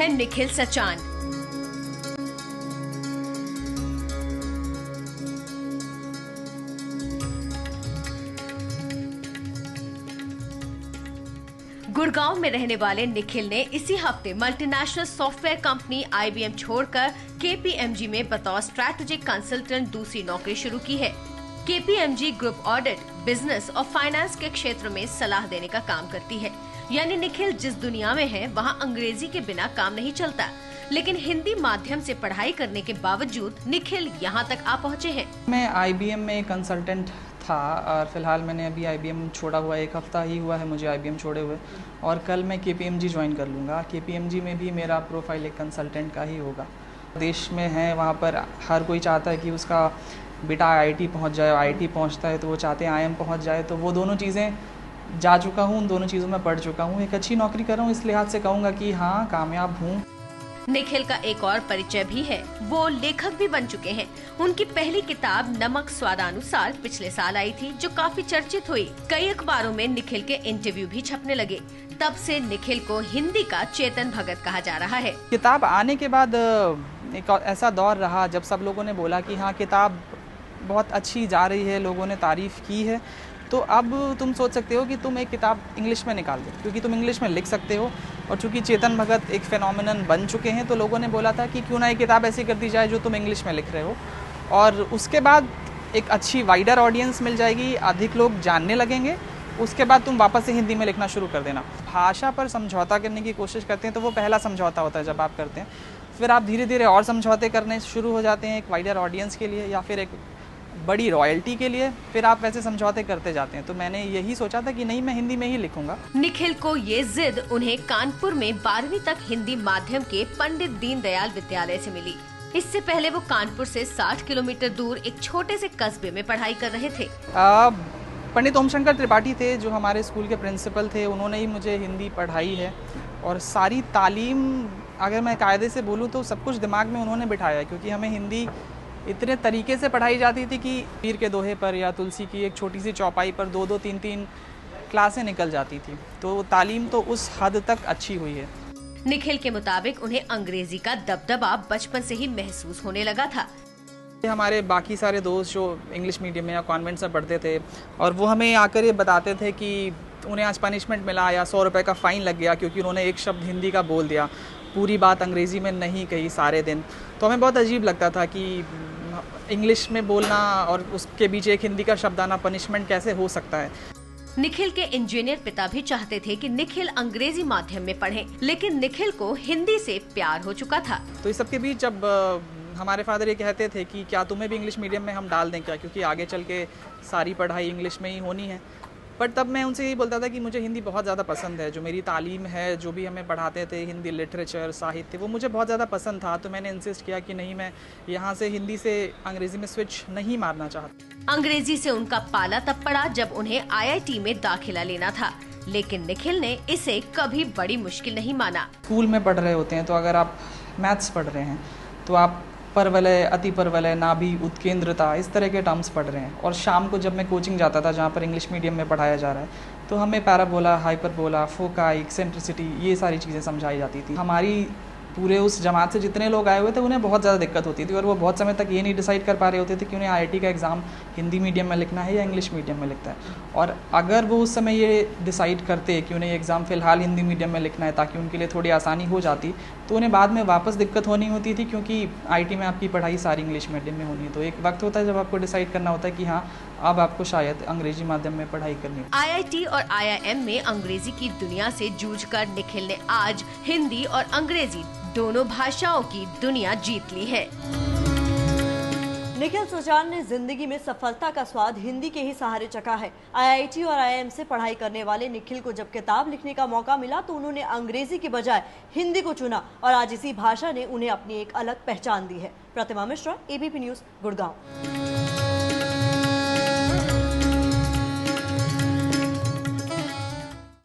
है निखिल सचान। गुड़गांव में रहने वाले निखिल ने इसी हफ्ते मल्टीनेशनल सॉफ्टवेयर कंपनी IBM छोड़कर KPMG में बतौर स्ट्रैटेजिक कंसल्टेंट दूसरी नौकरी शुरू की है। KPMG ग्रुप ऑडिट, बिजनेस और फाइनेंस के क्षेत्र में सलाह देने का काम करती है। यानी निखिल जिस दुनिया में है वहाँ अंग्रेजी के बिना काम नहीं चलता। लेकिन हिंदी माध्यम से पढ़ाई करने के बावजूद निखिल यहाँ तक आ पहुँचे हैं। मैं IBM में कंसल्टेंट था और फिलहाल मैंने अभी IBM छोड़ा हुआ, 1 हफ्ता ही हुआ है मुझे IBM छोड़े हुए, और कल मैं KPMG ज्वाइन कर लूँगा। KPMG में भी मेरा प्रोफाइल एक कंसल्टेंट का ही होगा। देश में है वहाँ पर हर कोई चाहता है कि उसका बेटा IIT पहुँच जाए, IIT पहुँचता है तो वो चाहते हैं IIM पहुँच जाए। तो वो दोनों चीज़ें जा चुका हूँ, उन दोनों चीज़ों में पढ़ चुका हूँ, एक अच्छी नौकरी कर रहा हूँ, इस लिहाज से कहूँगा कि हाँ कामयाब हूँ। निखिल का एक और परिचय भी है, वो लेखक भी बन चुके हैं। उनकी पहली किताब नमक स्वादानुसार पिछले साल आई थी, जो काफी चर्चित हुई। कई अखबारों में निखिल के इंटरव्यू भी छपने लगे। तब से निखिल को हिंदी का चेतन भगत कहा जा रहा है। किताब आने के बाद एक ऐसा दौर रहा जब सब लोगों ने बोला कि हाँ किताब बहुत अच्छी जा रही है, लोगों ने तारीफ़ की है, तो अब तुम सोच सकते हो कि तुम एक किताब इंग्लिश में निकाल दो, क्योंकि तुम इंग्लिश में लिख सकते हो। और चूंकि चेतन भगत एक फेनोमेनन बन चुके हैं, तो लोगों ने बोला था कि क्यों ना एक किताब ऐसी कर दी जाए जो तुम इंग्लिश में लिख रहे हो, और उसके बाद एक अच्छी वाइडर ऑडियंस मिल जाएगी, अधिक लोग जानने लगेंगे, उसके बाद तुम वापस से हिंदी में लिखना शुरू कर देना। भाषा पर समझौता करने की कोशिश करते हैं तो वो पहला समझौता होता है जब आप करते हैं, फिर आप धीरे धीरे और समझौते करने शुरू हो जाते हैं एक वाइडर ऑडियंस के लिए या फिर एक बड़ी रॉयल्टी के लिए, फिर आप वैसे समझौते करते जाते हैं। तो मैंने यही सोचा था कि नहीं, मैं हिंदी में ही लिखूंगा। निखिल को ये जिद उन्हें कानपुर में 12वीं तक हिंदी माध्यम के पंडित दीनदयाल विद्यालय से मिली। इससे पहले वो कानपुर से 60 किलोमीटर दूर एक छोटे से कस्बे में पढ़ाई कर रहे थे। पंडित ओमशंकर त्रिपाठी थे जो हमारे स्कूल के प्रिंसिपल थे, उन्होंने ही मुझे हिंदी पढ़ाई है, और सारी तालीम अगर मैं कायदे से बोलूँ तो सब कुछ दिमाग में उन्होंने बिठाया, क्योंकि हमें हिंदी इतने तरीके से पढ़ाई जाती थी कि पीर के दोहे पर या तुलसी की एक छोटी सी चौपाई पर 2-2, 3-3 क्लासें निकल जाती थी। तो तालीम तो उस हद तक अच्छी हुई है। निखिल के मुताबिक उन्हें अंग्रेजी का दबदबा बचपन से ही महसूस होने लगा था। हमारे बाकी सारे दोस्त जो इंग्लिश मीडियम में या कॉन्वेंट में पढ़ते थे, और वो हमें आकर ये बताते थे कि उन्हें आज पनिशमेंट मिला या 100 रुपये का फ़ाइन लग गया क्योंकि उन्होंने एक शब्द हिंदी का बोल दिया, पूरी बात अंग्रेज़ी में नहीं कही सारे दिन। तो हमें बहुत अजीब लगता था कि इंग्लिश में बोलना और उसके बीच एक हिंदी का शब्द आना पनिशमेंट कैसे हो सकता है। निखिल के इंजीनियर पिता भी चाहते थे कि निखिल अंग्रेजी माध्यम में पढ़े, लेकिन निखिल को हिंदी से प्यार हो चुका था। तो इस सब के बीच जब हमारे फादर ये कहते थे कि क्या तुम्हें भी इंग्लिश मीडियम में हम डाल दें क्या, क्योंकि आगे चल के सारी पढ़ाई इंग्लिश में ही होनी है। बट तब मैं उनसे यही बोलता था कि मुझे हिंदी बहुत ज़्यादा पसंद है, जो मेरी तालीम है, जो भी हमें पढ़ाते थे हिंदी लिटरेचर साहित्य, वो मुझे बहुत ज़्यादा पसंद था। तो मैंने इंसिस्ट किया कि नहीं, मैं यहाँ से हिंदी से अंग्रेज़ी में स्विच नहीं मारना चाहता। अंग्रेजी से उनका पाला तब पड़ा जब उन्हें IIT में दाखिला लेना था, लेकिन निखिल ने इसे कभी बड़ी मुश्किल नहीं माना। स्कूल में पढ़ रहे होते हैं तो अगर आप मैथ्स पढ़ रहे हैं तो आप परवलय, अति परवलय, नाभि, उत्केंद्रता, इस तरह के टर्म्स पढ़ रहे हैं। और शाम को जब मैं कोचिंग जाता था जहाँ पर इंग्लिश मीडियम में पढ़ाया जा रहा है, तो हमें पैराबोला, हाइपरबोला, फोकाई, एक्सेंट्रिसिटी, ये सारी चीज़ें समझाई जाती थी। हमारी पूरे उस जमात से जितने लोग आए हुए थे उन्हें बहुत ज़्यादा दिक्कत होती थी, और वो बहुत समय तक ये नहीं डिसाइड कर पा रहे होते थे कि उन्हें IIT का एग्ज़ाम हिंदी मीडियम में लिखना है या इंग्लिश मीडियम में लिखता है। और अगर वो उस समय ये डिसाइड करते कि उन्हें एग्ज़ाम फ़िलहाल हिंदी मीडियम में लिखना है ताकि उनके लिए थोड़ी आसानी हो जाती, तो उन्हें बाद में वापस दिक्कत होनी होती थी, क्योंकि IIT में आपकी पढ़ाई सारी इंग्लिश मीडियम में होनी है। तो एक वक्त होता है जब आपको डिसाइड करना होता है कि हाँ, अब आपको शायद अंग्रेजी माध्यम में पढ़ाई करनी है। IIT और IIM में अंग्रेजी की दुनिया से जूझकर निखिल ने आज हिंदी और अंग्रेजी दोनों भाषाओं की दुनिया जीत ली है। निखिल सचान ने जिंदगी में सफलता का स्वाद हिंदी के ही सहारे चखा है। IIT और IIM से पढ़ाई करने वाले निखिल को जब किताब लिखने का मौका मिला तो उन्होंने अंग्रेजी के बजाय हिंदी को चुना, और आज इसी भाषा ने उन्हें अपनी एक अलग पहचान दी है। प्रतिमा मिश्रा, ABP न्यूज़, गुड़गांव।